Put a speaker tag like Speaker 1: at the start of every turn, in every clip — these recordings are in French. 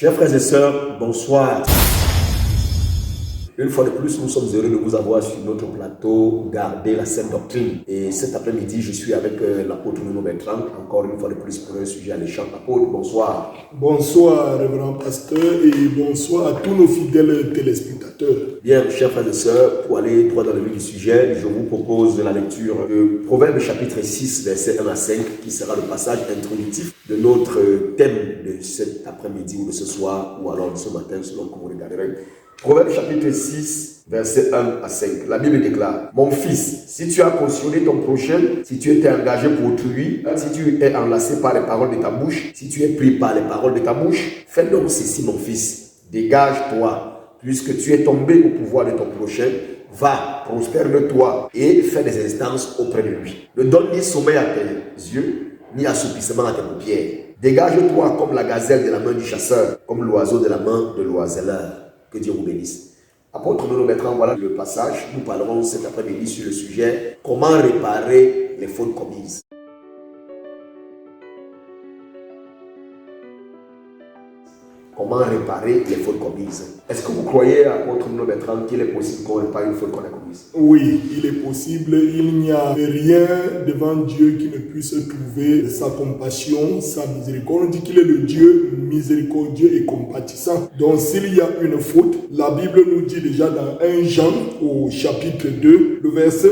Speaker 1: Chers frères et sœurs, bonsoir. Une fois de plus, nous sommes heureux de vous avoir sur notre plateau Garder la Sainte Doctrine. Et cet après-midi, je suis avec l'apôtre Nuno Bertrand, encore une fois de plus pour un sujet alléchant. Apôtre, bonsoir.
Speaker 2: Bonsoir, révérend pasteur, et bonsoir à tous nos fidèles téléspectateurs.
Speaker 1: Bien, chers frères et sœurs, pour aller droit dans le vif du sujet, je vous propose la lecture de Proverbes chapitre 6, versets 1 à 5, qui sera le passage introductif de notre thème de cet après-midi ou de ce soir, ou alors de ce matin, selon que vous regarderez. Proverbe chapitre 6, versets 1 à 5. La Bible déclare: Mon fils, si tu as cautionné ton prochain, si tu étais engagé pour autrui, si tu es enlacé par les paroles de ta bouche, si tu es pris par les paroles de ta bouche, fais donc ceci, mon fils. Dégage-toi, puisque tu es tombé au pouvoir de ton prochain. Va, prospère-le-toi et fais des instances auprès de lui. Ne donne ni sommeil à tes yeux, ni assoupissement à tes paupières. Dégage-toi comme la gazelle de la main du chasseur, comme l'oiseau de la main de l'oiseleur. Que Dieu vous bénisse. Apôtre Nuno Bertrand, voilà le passage. Nous parlerons cet après-midi sur le sujet: comment réparer les fautes commises. Comment réparer les fautes commises? Est-ce que vous croyez, apôtre Nuno Bertrand, qu'il est possible qu'on répare une faute qu'on a commise?
Speaker 2: Oui, il est possible. Il n'y a rien devant Dieu qui ne puisse trouver sa compassion, sa miséricorde. On dit qu'il est le Dieu miséricordieux et compatissant. Donc s'il y a une faute, la Bible nous dit déjà dans 1 Jean au chapitre 2, le verset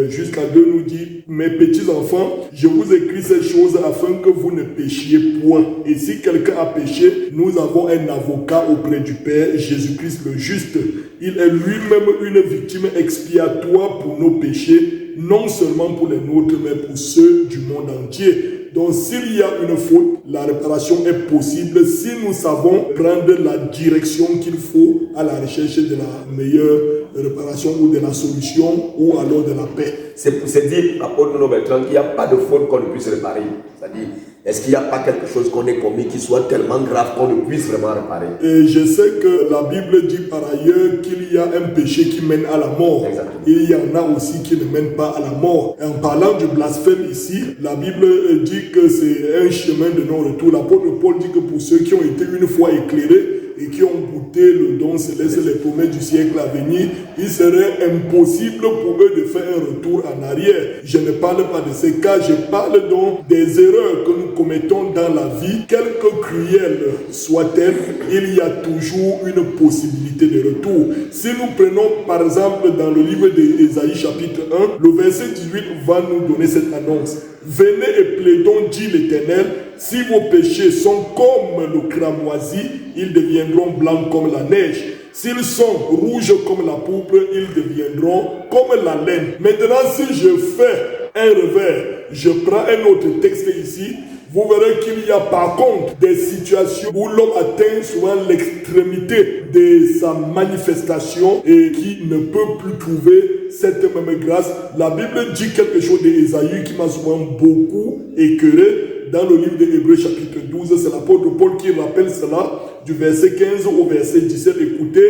Speaker 2: 1 jusqu'à 2 nous dit: Mes petits enfants, je vous écris ces choses afin que vous ne péchiez point. Et si quelqu'un a péché, nous avons un avocat auprès du Père, Jésus-Christ le juste. Il est lui-même une victime expiatoire pour nos péchés, non seulement pour les nôtres, mais pour ceux du monde entier. Donc s'il y a une faute, la réparation est possible si nous savons prendre la direction qu'il faut à la recherche de la meilleure réparation ou de la solution ou alors de la paix.
Speaker 1: C'est dire, apôtre Nuno Bertrand, qu'il n'y a pas de faute qu'on ne puisse réparer. C'est-à-dire, est-ce qu'il n'y a pas quelque chose qu'on ait commis qui soit tellement grave qu'on ne puisse vraiment réparer?
Speaker 2: Et je sais que la Bible dit par ailleurs qu'il y a un péché qui mène à la mort.
Speaker 1: Exactement.
Speaker 2: Et il y en a aussi qui ne mènent pas à la mort. En parlant du blasphème ici, la Bible dit que c'est un chemin de non-retour. L'apôtre Paul dit que pour ceux qui ont été une fois éclairés et qui ont goûté le don céleste, les promesses du siècle à venir, il serait impossible pour eux de faire un retour en arrière. Je ne parle pas de ces cas, je parle donc des erreurs que nous commettons dans la vie, quelque cruelles soient-elles, il y a toujours une possibilité de retour. Si nous prenons par exemple dans le livre d'Ésaïe chapitre 1, le verset 18 va nous donner cette annonce: Venez et plaidons, dit l'Éternel, si vos péchés sont comme le cramoisi, ils deviendront blancs comme la neige. S'ils sont rouges comme la pourpre, ils deviendront comme la laine. Maintenant, si je fais un revers, je prends un autre texte ici, vous verrez qu'il y a par contre des situations où l'homme atteint souvent l'extrémité de sa manifestation et qui ne peut plus trouver cette même grâce. La Bible dit quelque chose d'Ésaïe qui m'a souvent beaucoup écœuré. Dans le livre d'Hébreux chapitre 12, c'est l'apôtre Paul qui rappelle cela, du verset 15 au verset 17. Écoutez,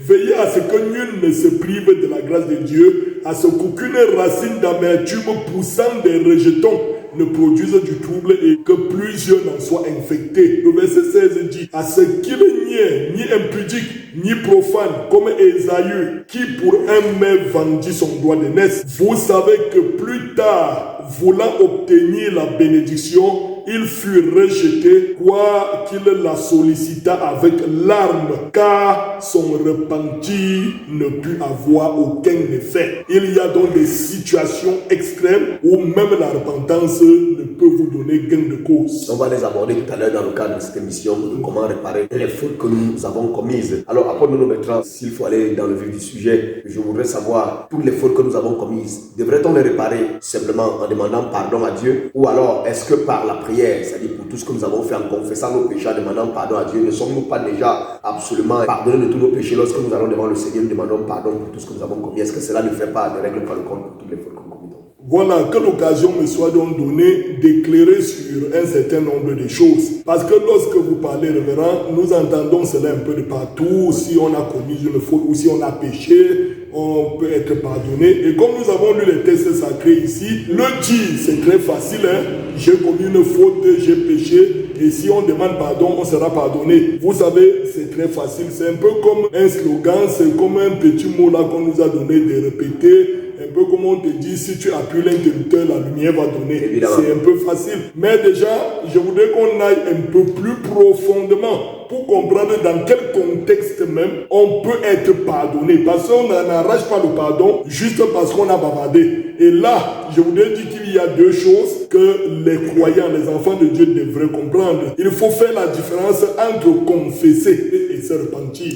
Speaker 2: veillez à ce que nul ne se prive de la grâce de Dieu, à ce qu'aucune racine d'amertume poussant des rejetons ne produise du trouble et que plusieurs n'en soient infectés. Le verset 16 dit: À ce qu'il n'y ait ni impudique, ni profane, comme Ésaü, qui pour un mets vendit son droit d'aînesse. Vous savez que plus tard, voulant obtenir la bénédiction, il fut rejeté, quoi qu'il la sollicita avec larmes, car son repentir ne put avoir aucun effet. Il y a donc des situations extrêmes où même la repentance ne peut vous donner gain de cause.
Speaker 1: On va les aborder tout à l'heure dans le cadre de cette émission, de comment réparer les fautes que nous avons commises. Alors, apôtre Nuno Bertrand, s'il faut aller dans le vif du sujet, je voudrais savoir, toutes les fautes que nous avons commises, devrait-on les réparer simplement en demandant pardon à Dieu, ou alors est-ce que par la prière, c'est-à-dire pour tout ce que nous avons fait en confessant nos péchés, en demandant pardon à Dieu, ne sommes-nous pas déjà absolument pardonnés de tous nos péchés lorsque nous allons devant le Seigneur, nous demandons pardon pour tout ce que nous avons commis? Est-ce que cela ne fait pas de règle par le compte pour toutes les fautes que nous commettons?
Speaker 2: Voilà, que l'occasion me soit donc donnée d'éclairer sur un certain nombre de choses. Parce que lorsque vous parlez, révérend, nous entendons cela un peu de partout. Si on a commis une faute ou si on a péché, on peut être pardonné. Et comme nous avons lu les textes sacrés ici, le dire, c'est très facile. J'ai commis une faute, j'ai péché. Et si on demande pardon, on sera pardonné. Vous savez, c'est très facile. C'est un peu comme un slogan, c'est comme un petit mot là qu'on nous a donné de répéter. Un peu comme on te dit, si tu appuies l'interrupteur, la lumière va donner. Évidemment. C'est un peu facile. Mais déjà, je voudrais qu'on aille un peu plus profondément pour comprendre dans quel contexte même on peut être pardonné. Parce qu'on n'arrache pas le pardon juste parce qu'on a bavardé. Et là, je voudrais dire qu'il y a deux choses que les croyants, les enfants de Dieu devraient comprendre. Il faut faire la différence entre confesser et se repentir.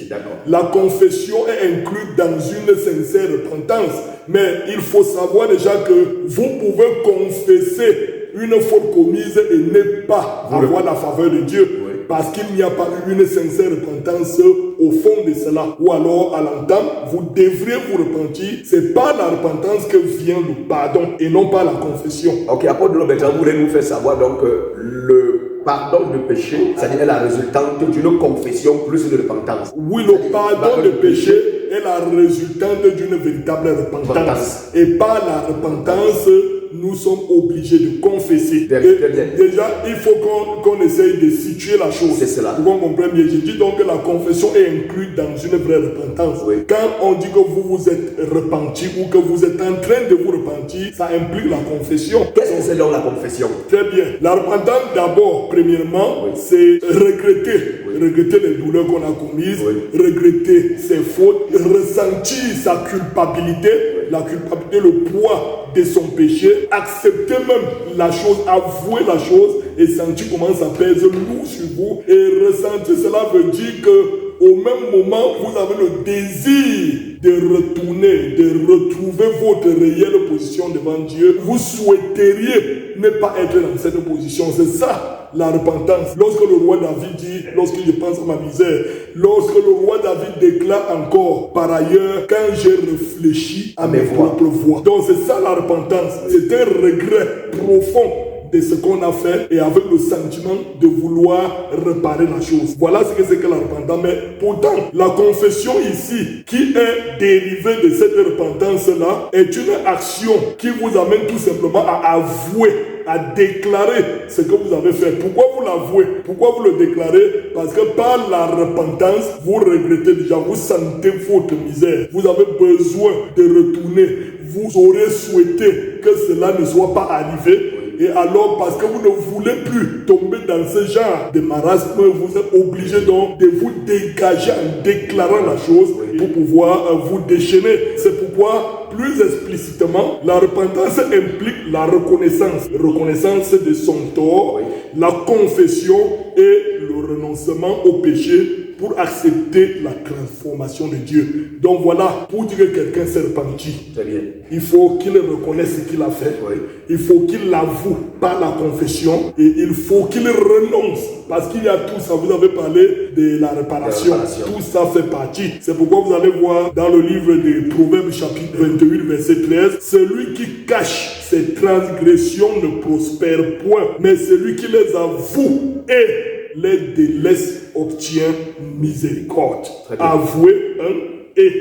Speaker 2: La confession est inclue dans une sincère repentance. Mais il faut savoir déjà que vous pouvez confesser une faute commise et ne pas avoir la faveur de Dieu. Oui. Parce qu'il n'y a pas eu une sincère repentance au fond de cela. Ou alors à l'entame, vous devriez vous repentir. C'est par la repentance que vient le pardon et non pas la confession.
Speaker 1: Ok, apôtre Bertrand, vous voulez nous faire savoir donc le pardon de péché, c'est-à-dire est la résultante d'une confession plus de repentance.
Speaker 2: Oui, le pardon de péché est la résultante d'une véritable repentance. Et par la repentance, nous sommes obligés de confesser. Déjà, il faut qu'on essaye de situer la chose.
Speaker 1: C'est cela.
Speaker 2: Pour qu'on comprenne bien. Je dis donc que la confession est inclue dans une vraie repentance. Oui. Quand on dit que vous vous êtes repenti ou que vous êtes en train de vous repentir, ça implique la confession.
Speaker 1: Qu'est-ce que c'est donc la confession?
Speaker 2: Très bien. La repentance, d'abord, premièrement, c'est regretter. Oui. Regretter les douleurs qu'on a commises, oui. Regretter ses fautes, ressentir sa culpabilité, oui. La culpabilité, le poids de son péché, accepter même la chose, avouer la chose et sentir comment ça pèse lourd sur vous. Et ressentir cela veut dire que au même moment, vous avez le désir de retourner, de retrouver votre réelle position devant Dieu. Vous souhaiteriez ne pas être dans cette position. C'est ça la repentance. Lorsque le roi David dit, lorsque je pense à ma misère, lorsque le roi David déclare encore, par ailleurs, quand j'ai réfléchi à mes propres voies. Donc c'est ça la repentance. C'est un regret profond de ce qu'on a fait et avec le sentiment de vouloir réparer la chose. Voilà ce que c'est que la repentance. Mais pourtant, la confession ici, qui est dérivée de cette repentance-là, est une action qui vous amène tout simplement à avouer, à déclarer ce que vous avez fait. Pourquoi vous l'avouez? Pourquoi vous le déclarez? Parce que par la repentance, vous regrettez déjà, vous sentez votre misère. Vous avez besoin de retourner. Vous aurez souhaité que cela ne soit pas arrivé. Et alors, parce que vous ne voulez plus tomber dans ce genre de marasme, vous êtes obligé donc de vous dégager en déclarant la chose pour pouvoir vous déchaîner. C'est pourquoi, plus explicitement, la repentance implique la reconnaissance. Reconnaissance de son tort, la confession et le renoncement au péché pour accepter la transformation de Dieu. Donc voilà, pour dire que quelqu'un s'est repenti, il faut qu'il reconnaisse ce qu'il a fait. Oui. Il faut qu'il l'avoue par la confession et il faut qu'il renonce. Parce qu'il y a tout ça, vous avez parlé de la réparation. Tout ça fait partie. C'est pourquoi vous allez voir dans le livre de Proverbes chapitre 28 verset 13, celui qui cache ses transgressions ne prospère point, mais celui qui les avoue et les délaisse obtient miséricorde. Avouer et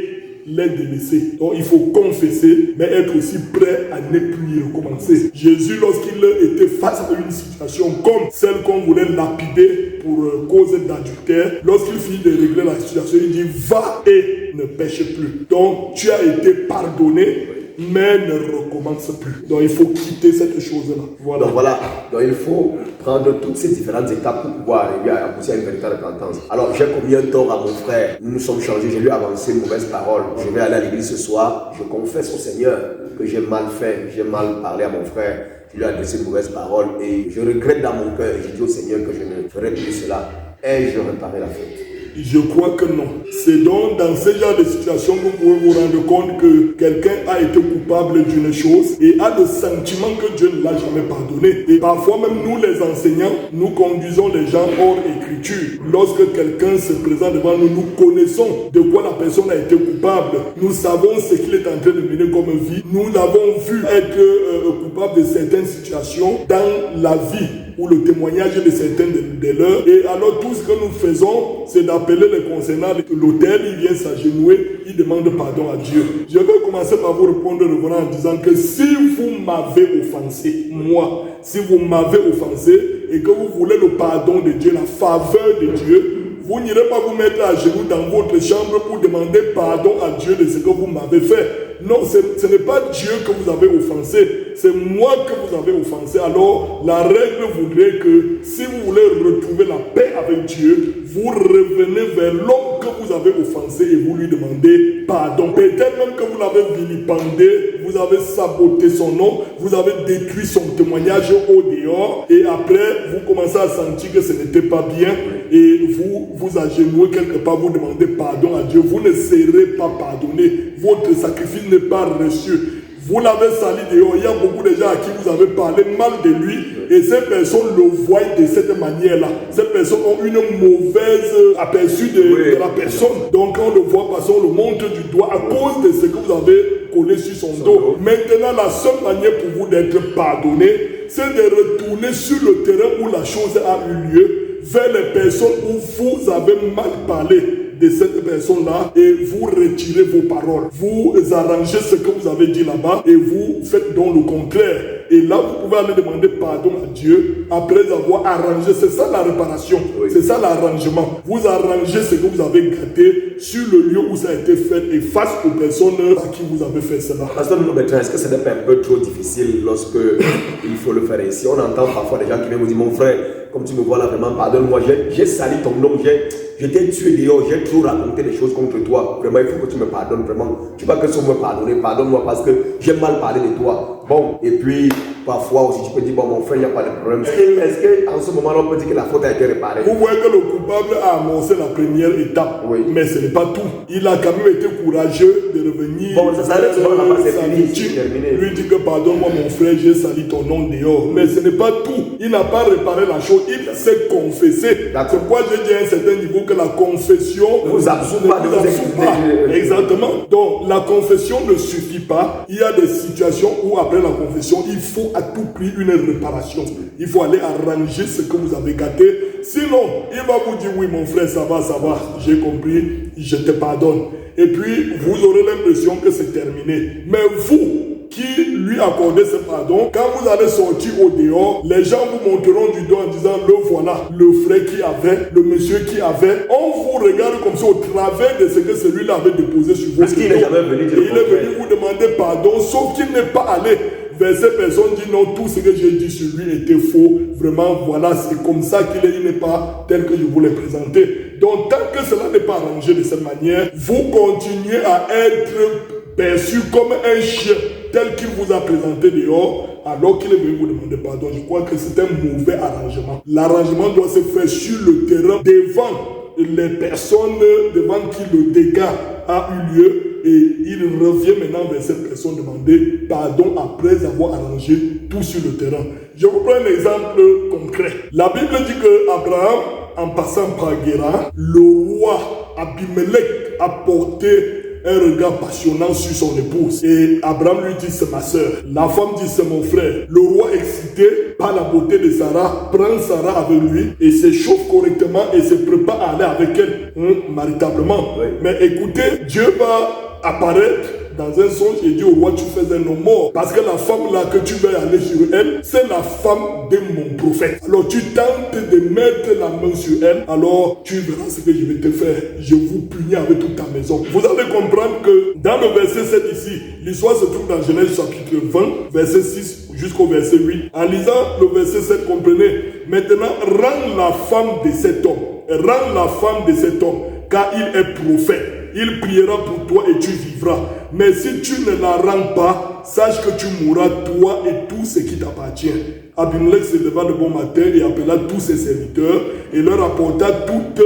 Speaker 2: les délaisser. Donc il faut confesser, mais être aussi prêt à ne plus y recommencer. Jésus, lorsqu'il était face à une situation comme celle qu'on voulait lapider pour cause d'adultère, lorsqu'il finit de régler la situation, il dit va et ne pêche plus. Donc tu as été pardonné, mais ne recommence plus. Donc il faut quitter cette chose-là.
Speaker 1: Voilà. Donc il faut prendre toutes ces différentes étapes pour pouvoir arriver à aboutir à une véritable repentance. Alors j'ai commis un tort à mon frère, nous nous sommes changés, j'ai lui avancé une mauvaise parole. Je vais aller à l'église ce soir, je confesse au Seigneur que j'ai mal fait, j'ai mal parlé à mon frère, je lui ai adressé une mauvaise parole et je regrette dans mon cœur, je dis au Seigneur que je ne ferai plus cela et je réparerai la faute.
Speaker 2: Je crois que non. C'est donc dans ce genre de situation que vous pouvez vous rendre compte que quelqu'un a été coupable d'une chose et a le sentiment que Dieu ne l'a jamais pardonné. Et parfois même nous les enseignants, nous conduisons les gens hors écriture. Lorsque quelqu'un se présente devant nous, nous connaissons de quoi la personne a été coupable. Nous savons ce qu'il est en train de mener comme vie. Nous l'avons vu être coupable de certaines situations dans la vie ou le témoignage de certains de leurs. Et alors tout ce que nous faisons, c'est d'appeler les concernants de l'autel, il vient s'agenouiller, il demande pardon à Dieu. Je vais commencer par vous répondre revenant en disant que si vous m'avez offensé, moi, si vous m'avez offensé, et que vous voulez le pardon de Dieu, la faveur de Dieu, vous n'irez pas vous mettre à genoux dans votre chambre pour demander pardon à Dieu de ce que vous m'avez fait. Non, ce n'est pas Dieu que vous avez offensé, c'est moi que vous avez offensé. Alors, la règle voudrait que si vous voulez retrouver la paix avec Dieu, vous revenez vers l'homme que vous avez offensé et vous lui demandez pardon. Peut-être même que vous l'avez vilipendé, vous avez saboté son nom, vous avez détruit son témoignage au dehors et après, vous commencez à sentir que ce n'était pas bien et vous agenouillez quelque part, vous demandez pardon à Dieu. Vous ne serez pas pardonné. Votre sacrifice n'est pas reçu. Vous l'avez sali dehors. Il y a beaucoup de gens à qui vous avez parlé mal de lui et ces personnes le voient de cette manière-là. Ces personnes ont une mauvaise aperçu de la personne. Donc quand on le voit passer, on le montre du doigt à cause de ce que vous avez collé sur son dos. Maintenant, la seule manière pour vous d'être pardonné, c'est de retourner sur le terrain où la chose a eu lieu, vers les personnes où vous avez mal parlé de cette personne-là et vous retirez vos paroles. Vous arrangez ce que vous avez dit là-bas et vous faites donc le contraire. Et là, vous pouvez aller demander pardon à Dieu après avoir arrangé. C'est ça la réparation. Oui. C'est ça l'arrangement. Vous arrangez ce que vous avez gâté sur le lieu où ça a été fait et face aux personnes à qui vous avez fait cela.
Speaker 1: Pasteur Bertrand, est-ce que ce n'est pas un peu trop difficile lorsque il faut le faire ici? On entend parfois des gens qui viennent vous dire, mon frère, comme tu me vois là, vraiment, pardonne-moi, j'ai sali ton nom, je t'ai tué dehors, j'ai trop raconté des choses contre toi. Vraiment, il faut que tu me pardonnes, vraiment. Tu vas que si on me pardonner, pardonne-moi parce que j'ai mal parlé de toi. Bon, et puis, parfois aussi, tu peux dire, bon, mon frère, il n'y a pas de problème. Est-ce qu'en ce moment-là, on peut dire que la faute a été réparée?
Speaker 2: Vous voyez que le coupable a annoncé la première étape, oui. Mais ce n'est pas tout. Il a quand même été courageux de revenir.
Speaker 1: Bon, ça s'arrête, c'est terminé.
Speaker 2: Lui dit que, pardonne-moi, mon frère, j'ai sali ton nom dehors. Mais ce n'est pas tout. Il n'a pas réparé la chose, il s'est confessé. C'est pourquoi j'ai dit à un certain niveau que la confession
Speaker 1: vous absorbe pas.
Speaker 2: Exactement. Donc, la confession ne suffit pas. Il y a des situations où, après la confession, il faut à tout prix une réparation. Il faut aller arranger ce que vous avez gâté. Sinon, il va vous dire, oui, mon frère, ça va, j'ai compris, je te pardonne. Et puis, vous aurez l'impression que c'est terminé. Mais vous, qui lui accordez ce pardon, quand vous allez sortir au dehors, les gens vous montreront du doigt en disant, le voilà, le frère qui avait, le monsieur qui avait. On vous regarde comme ça au travers de ce que celui-là avait déposé sur vous.
Speaker 1: Parce qu'il n'est jamais venu dire.
Speaker 2: Il est venu vous demander pardon, sauf qu'il n'est pas allé vers ces personnes, dit non, tout ce que j'ai dit sur lui était faux. Vraiment, voilà, c'est comme ça qu'il est, il n'est pas tel que je vous l'ai présenté. Donc, tant que cela n'est pas arrangé de cette manière, vous continuez à être perçu comme un chien tel qu'il vous a présenté dehors, alors qu'il est venu vous demander pardon. Je crois que c'est un mauvais arrangement. L'arrangement doit se faire sur le terrain, devant les personnes devant qui le dégât a eu lieu, et il revient maintenant vers cette personne demander pardon après avoir arrangé tout sur le terrain. Je vous prends un exemple concret. La Bible dit que Abraham, en passant par Guéra, le roi Abimelech a porté un regard passionnant sur son épouse. Et Abraham lui dit, c'est ma soeur. La femme dit, c'est mon frère. Le roi, excité par la beauté de Sarah, prend Sarah avec lui et s'échauffe correctement et se prépare à aller avec elle maritablement. Oui. Mais écoutez, Dieu va apparaître dans un songe et dit au roi, tu fais un homme mort. Parce que la femme là que tu vas aller sur elle, c'est la femme de mon prophète. Alors tu tentes de mettre la main sur elle, alors tu verras ce que je vais te faire. Je vous punis avec toute ta maison. Vous allez comprendre que dans le verset 7 ici, l'histoire se trouve dans Genèse chapitre 20, verset 6 jusqu'au verset 8. En lisant le verset 7, comprenez, maintenant rends la femme de cet homme. Rends la femme de cet homme, car il est prophète. Il priera pour toi et tu vivras. Mais si tu ne la rends pas, sache que tu mourras, toi et tout ce qui t'appartient. Abimelech se leva de bon matin et appela tous ses serviteurs et leur apporta toutes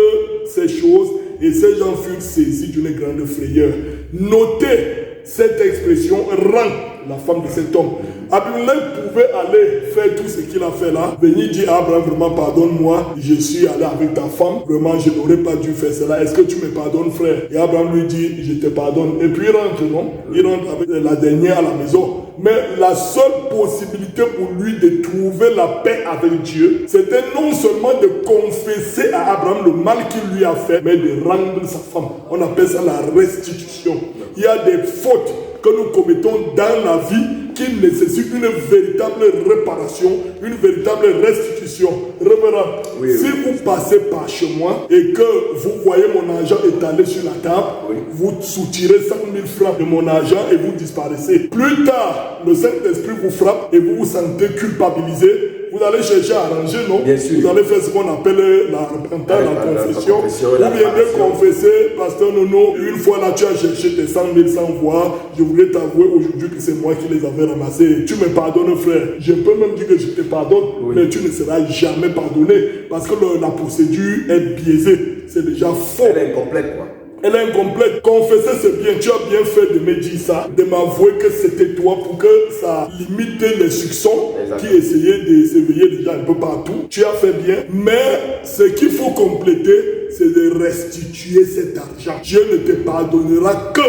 Speaker 2: ces choses, et ces gens furent saisis d'une grande frayeur. Notez cette expression, rend la femme de cet homme. Abimelech pouvait aller faire tout ce qu'il a fait là, venir dire à Abraham, vraiment pardonne-moi, je suis allé avec ta femme, vraiment je n'aurais pas dû faire cela, est-ce que tu me pardonnes frère? Et Abraham lui dit, je te pardonne. Et puis il rentre, non? Il rentre avec la dernière à la maison. Mais la seule possibilité pour lui de trouver la paix avec Dieu, c'était non seulement de confesser à Abraham le mal qu'il lui a fait, mais de rendre sa femme. On appelle ça la restitution. Il y a des fautes que nous commettons dans la vie qui nécessite une véritable réparation, une véritable restitution. Révérend, si vous passez par chez moi et que vous voyez mon argent étalé sur la table, vous soutirez 5 000 francs de mon argent et vous disparaissez. Plus tard, le Saint-Esprit vous frappe et vous vous sentez culpabilisé. Vous allez chercher à arranger, non?
Speaker 1: Bien sûr.
Speaker 2: Vous allez faire ce qu'on appelle la repentance, la confession. Vous viendrez confesser, pasteur Nono, une fois là tu as cherché tes 100 000 sans voir. Je voulais t'avouer aujourd'hui que c'est moi qui les avais ramassés. Tu me pardonnes, frère. Je peux même dire que je te pardonne, mais tu ne seras jamais pardonné parce que la procédure est biaisée. C'est déjà faux.
Speaker 1: Elle est incomplète, quoi.
Speaker 2: Elle est incomplète. Confesser, c'est bien. Tu as bien fait de me dire ça, de m'avouer que c'était toi pour que ça limite les soupçons qui essayaient de s'éveiller déjà un peu partout. Tu as fait bien. Mais ce qu'il faut compléter, c'est de restituer cet argent. Dieu ne te pardonnera que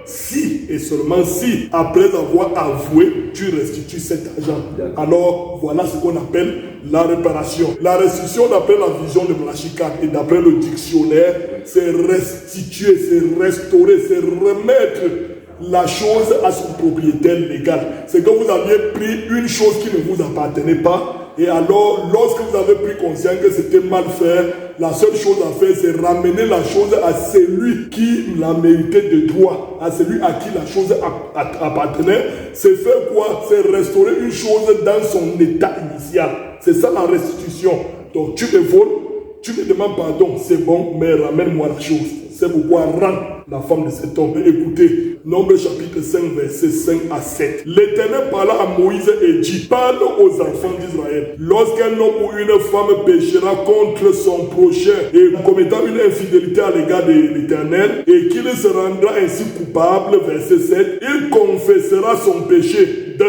Speaker 2: si et seulement si, après avoir avoué, tu restitues cet argent. Alors, voilà ce qu'on appelle la réparation. La restitution, d'après la vision de Malachikat et d'après le dictionnaire, c'est restituer, c'est restaurer, c'est remettre la chose à son propriétaire légal. C'est que vous aviez pris une chose qui ne vous appartenait pas. Et alors, lorsque vous avez pris conscience que c'était mal fait, la seule chose à faire, c'est ramener la chose à celui qui la méritait de droit, à celui à qui la chose appartenait. C'est faire quoi? C'est restaurer une chose dans son état initial. C'est ça la restitution. Donc, tu me voles, tu me demandes pardon, c'est bon, mais ramène-moi la chose. C'est pourquoi rendre la femme de cet homme. Écoutez, Nombre chapitre 5, versets 5 à 7. L'Éternel parla à Moïse et dit, parle aux enfants d'Israël. Lorsqu'un homme ou une femme péchera contre son prochain et commettant une infidélité à l'égard de l'Éternel et qu'il se rendra ainsi coupable, verset 7, il confessera son péché d'un.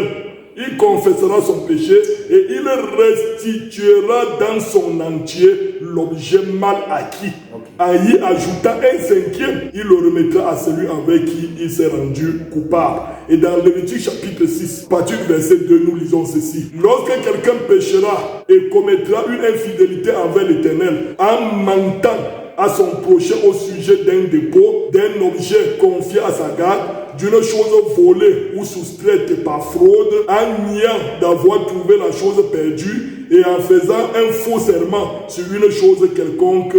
Speaker 2: Il confessera son péché et il restituera dans son entier l'objet mal acquis. En y ajoutant un cinquième, il le remettra à celui avec qui il s'est rendu coupable. Et dans Lévitique chapitre 6, à partir du verset 2, nous lisons ceci. Lorsque quelqu'un péchera et commettra une infidélité envers l'Éternel en mentant à son prochain au sujet d'un dépôt, d'un objet confié à sa garde, d'une chose volée ou soustraite par fraude, en niant d'avoir trouvé la chose perdue et en faisant un faux serment sur une chose quelconque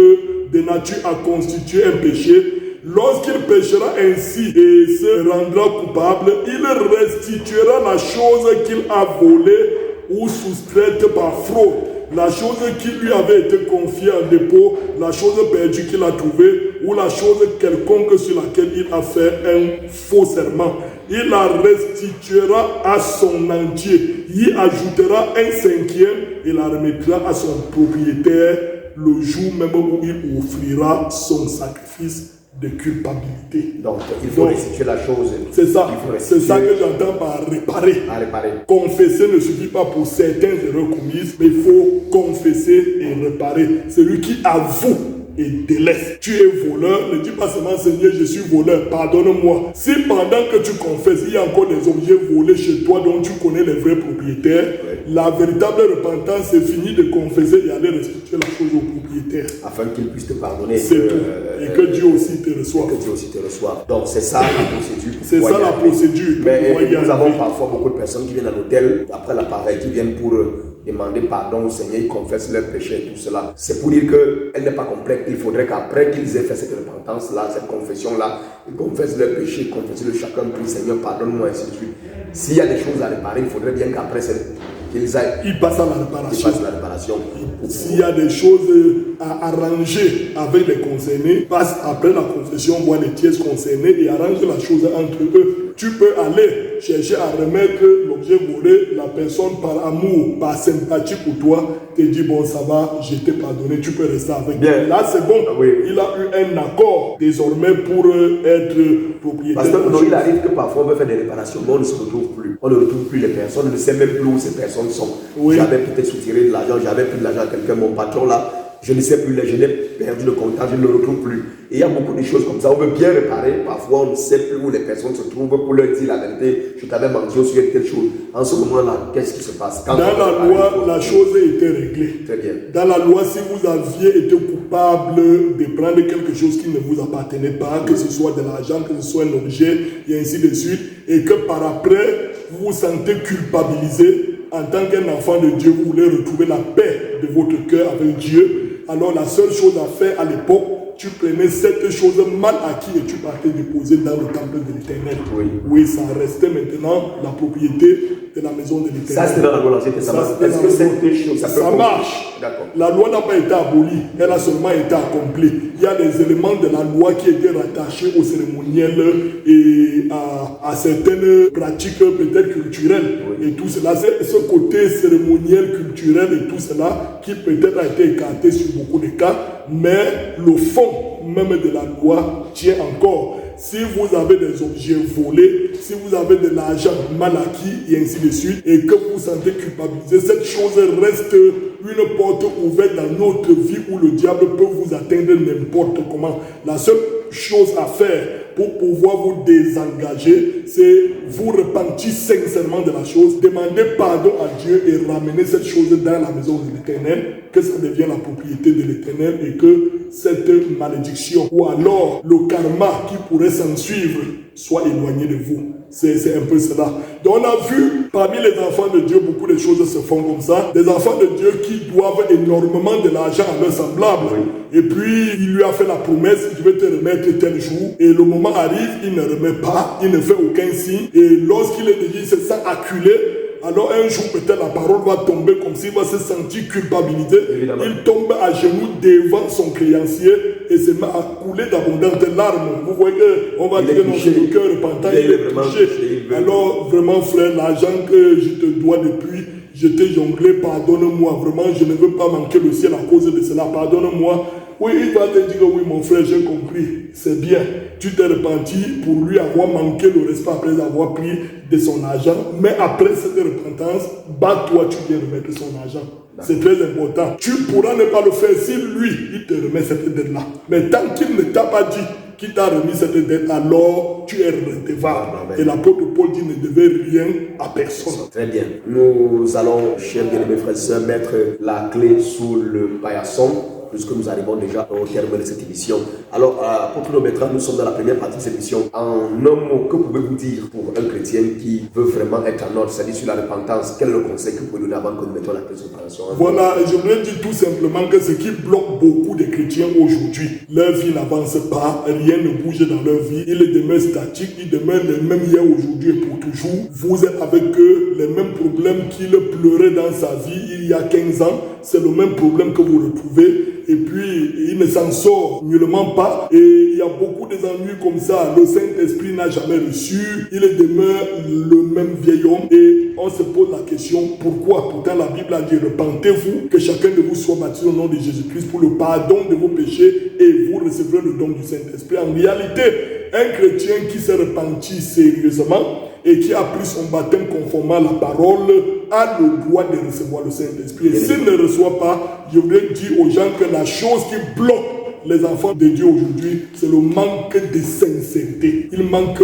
Speaker 2: de nature à constituer un péché, lorsqu'il péchera ainsi et se rendra coupable, il restituera la chose qu'il a volée ou soustraite par fraude, la chose qui lui avait été confiée en dépôt, la chose perdue qu'il a trouvée, ou la chose quelconque sur laquelle il a fait un faux serment. Il la restituera à son entier, y ajoutera un cinquième et la remettra à son propriétaire le jour même où il offrira son sacrifice de culpabilité.
Speaker 1: Donc, il faut restituer la chose.
Speaker 2: C'est ça. C'est ça que j'entends par réparer. Confesser ne suffit pas pour certaines erreurs commises, mais il faut confesser et réparer. Celui qui avoue et délaisse. Tu es voleur, ne dis pas seulement Seigneur, je suis voleur, pardonne-moi. Si pendant que tu confesses, il y a encore des objets volés chez toi dont tu connais les vrais propriétaires, la véritable repentance, c'est fini de confesser et aller restituer la chose au propriétaire.
Speaker 1: Afin qu'il puisse te pardonner.
Speaker 2: C'est tout. Et que Dieu aussi te reçoive.
Speaker 1: Que Dieu aussi te reçoive. Donc c'est ça la procédure.
Speaker 2: C'est ça la procédure.
Speaker 1: Mais nous avons parfois beaucoup de personnes qui viennent à l'hôtel, après l'appareil, qui viennent pour demander pardon au Seigneur, ils confessent leurs péchés et tout cela. C'est pour dire qu'elle n'est pas complète. Il faudrait qu'après qu'ils aient fait cette repentance-là, cette confession-là, ils confessent leurs péchés, confessent le chacun, prie Seigneur, pardonne-moi, ainsi de suite. S'il y a des choses à réparer, il faudrait bien qu'après qu'ils aillent.
Speaker 2: Ils passent à la réparation.
Speaker 1: Ils passent à la réparation.
Speaker 2: S'il y a des choses à arranger avec les concernés, passe après la confession, vois les tiers concernés et arrange la chose entre eux. Tu peux aller chercher à remettre l'objet volé, la personne par amour, par sympathie pour toi, te dit bon ça va, je t'ai pardonné, tu peux rester avec.
Speaker 1: Bien.
Speaker 2: Là c'est bon, il a eu un accord désormais pour être propriétaire.
Speaker 1: Parce que il arrive que parfois on veut faire des réparations, mais on ne se retrouve plus. On ne retrouve plus les personnes, on ne sait même plus où ces personnes sont. J'avais peut-être soutiré de l'argent, j'avais pris de l'argent à quelqu'un, mon patron là, je ne sais plus, je n'ai perdu le contact, je ne le retrouve plus. Et il y a beaucoup de choses comme ça. On veut bien réparer. Parfois, on ne sait plus où les personnes se trouvent pour leur dire la vérité. Je t'avais menti sur telle chose. En ce moment-là, qu'est-ce qui se passe?
Speaker 2: Dans la loi, la chose a été réglée.
Speaker 1: Très bien.
Speaker 2: Dans la loi, si vous aviez été coupable de prendre quelque chose qui ne vous appartenait pas, que ce soit de l'argent, que ce soit un objet, et ainsi de suite, et que par après, vous vous sentez culpabilisé, en tant qu'un enfant de Dieu, vous voulez retrouver la paix de votre cœur avec Dieu, alors la seule chose à faire à l'époque, tu prenais cette chose mal acquise et tu partais déposer dans le temple de l'Éternel. Oui, ça restait maintenant la propriété de la maison de l'Éternel.
Speaker 1: Ça, c'est dans la loi ancienne testament. Est-ce que cette chose,
Speaker 2: ça marche?
Speaker 1: D'accord.
Speaker 2: La loi n'a pas été abolie, elle a seulement été accomplie. Il y a des éléments de la loi qui étaient rattachés au cérémoniel et à certaines pratiques peut-être culturelles. Et tout cela, c'est ce côté cérémoniel, culturel et tout cela qui peut-être a été écarté sur beaucoup de cas, mais le fond même de la loi tient encore. Si vous avez des objets volés, si vous avez de l'argent mal acquis et ainsi de suite, et que vous vous sentez culpabilisé, cette chose reste une porte ouverte dans notre vie où le diable peut vous atteindre n'importe comment. La seule chose à faire pour pouvoir vous désengager, c'est vous repentir sincèrement de la chose, demander pardon à Dieu et ramener cette chose dans la maison de l'Éternel, que ça devienne la propriété de l'Éternel et que cette malédiction ou alors le karma qui pourrait s'en suivre soit éloigné de vous. C'est un peu cela. Donc on a vu parmi les enfants de Dieu, beaucoup de choses se font comme ça. Des enfants de Dieu qui doivent énormément de l'argent à leurs semblables. Et puis il lui a fait la promesse, je vais te remettre tel jour. Et le moment arrive, il ne remet pas, il ne fait aucun signe. Et lorsqu'il est déjà, il se sent acculé. Alors un jour peut-être la parole va tomber comme s'il va se sentir culpabilisé. Évidemment. Il tombe à genoux devant son créancier et se met à couler d'abondantes larmes. Vous voyez, on va dire dans son cœur repentant, il est touché. Alors vraiment frère, l'argent que je te dois depuis, je t'ai jonglé, pardonne-moi. Vraiment, je ne veux pas manquer le ciel à cause de cela, pardonne-moi. Oui, il va te dire, oui mon frère, j'ai compris, c'est bien. Tu t'es repenti pour lui avoir manqué le respect après avoir pris de son argent. Mais après cette repentance, bats-toi, tu viens remettre son argent. C'est très important. Tu pourras ne pas le faire si lui, il te remet cette dette-là. Mais tant qu'il ne t'a pas dit qu'il t'a remis cette dette, alors tu es redevable. Et l'apôtre Paul dit ne devait rien à personne.
Speaker 1: Très bien. Nous allons, chers bien-aimés frères et sœurs, mettre la clé sous le paillasson, puisque nous arrivons déjà au terme de cette émission. Alors, pour tout le mettre, nous sommes dans la première partie de cette émission. En un mot, que pouvez-vous dire pour un chrétien qui veut vraiment être en ordre, c'est-à-dire sur la repentance? Quel est le conseil que vous pouvez donner avant que nous mettions la clé sur le paillasson?
Speaker 2: Voilà, je voudrais dire tout simplement que ce qui bloque beaucoup de chrétiens aujourd'hui, leur vie n'avance pas, rien ne bouge dans leur vie, ils demeurent statiques, ils demeurent les mêmes hier, aujourd'hui et pour toujours. Vous êtes avec eux, les mêmes problèmes qu'il pleurait dans sa vie il y a 15 ans, c'est le même problème que vous retrouvez. Et puis, il ne s'en sort nullement pas. Et il y a beaucoup d'ennuis comme ça. Le Saint-Esprit n'a jamais reçu. Il demeure le même vieil homme. Et on se pose la question, pourquoi? Pourtant, la Bible a dit, repentez-vous, que chacun de vous soit baptisé au nom de Jésus-Christ pour le pardon de vos péchés et vous recevrez le don du Saint-Esprit. En réalité, un chrétien qui s'est repenti sérieusement et qui a pris son baptême conformément à la parole a le droit de recevoir le Saint-Esprit. Et s'il ne reçoit pas, je voudrais dire aux gens que la chose qui bloque les enfants de Dieu aujourd'hui, c'est le manque de sincérité. Il manque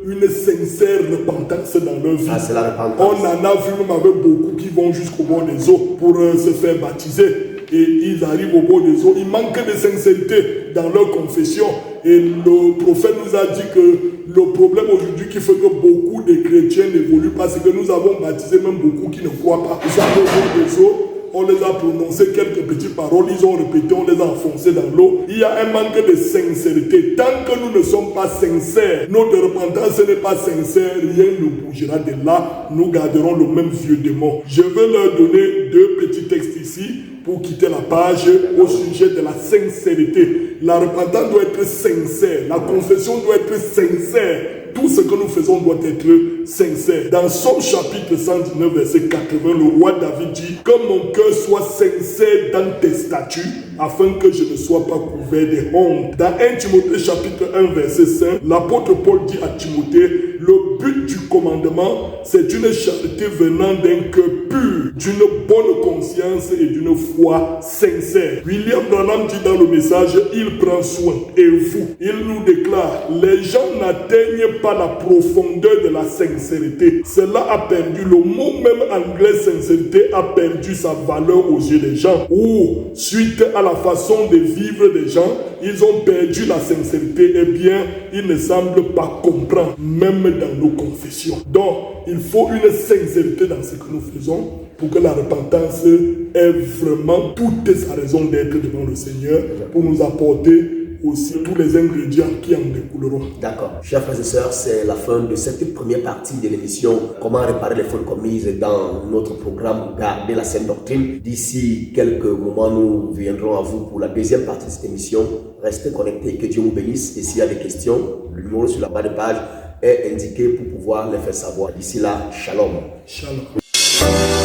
Speaker 2: une sincère repentance dans leur vie.
Speaker 1: C'est la repentance.
Speaker 2: On en a vu même avec beaucoup qui vont jusqu'au bord des eaux pour se faire baptiser. Et ils arrivent au bord des eaux. Il manque de sincérité dans leur confession. Et le prophète nous a dit que le problème aujourd'hui qui fait que beaucoup de chrétiens n'évoluent pas, c'est que nous avons baptisé même beaucoup qui ne croient pas. Ils arrivent au bord des eaux. On les a prononcé quelques petites paroles, ils ont répété, on les a enfoncés dans l'eau. Il y a un manque de sincérité. Tant que nous ne sommes pas sincères, notre repentance n'est pas sincère, rien ne bougera de là. Nous garderons le même vieux démon. Je vais leur donner 2 petits textes ici pour quitter la page au sujet de la sincérité. La repentance doit être sincère, la confession doit être sincère. Tout ce que nous faisons doit être sincère. Dans Somme chapitre 119, verset 80, le roi David dit « Que mon cœur soit sincère dans tes statuts, afin que je ne sois pas couvert de honte. » Dans 1 Timothée chapitre 1, verset 5, l'apôtre Paul dit à Timothée « Le but but du commandement, c'est une charité venant d'un cœur pur, d'une bonne conscience et d'une foi sincère. William Branham dit dans le message, il prend soin. Et vous, il nous déclare, les gens n'atteignent pas la profondeur de la sincérité. Cela a perdu, le mot même anglais sincérité a perdu sa valeur aux yeux des gens. Ou, suite à la façon de vivre des gens, ils ont perdu la sincérité. Eh bien, ils ne semblent pas comprendre, même dans nos confessions. Donc, il faut une sincérité dans ce que nous faisons pour que la repentance ait vraiment toute sa raison d'être devant le Seigneur, pour nous apporter aussi tous les ingrédients qui en découleront.
Speaker 1: D'accord. Chers frères et sœurs, c'est la fin de cette première partie de l'émission Comment réparer les fautes commises dans notre programme Garder la saine doctrine. D'ici quelques moments, nous viendrons à vous pour la deuxième partie de cette émission. Restez connectés, que Dieu vous bénisse. Et s'il y a des questions, le numéro sur la bas de page est indiqué pour pouvoir les faire savoir. D'ici là, shalom.
Speaker 2: Shalom.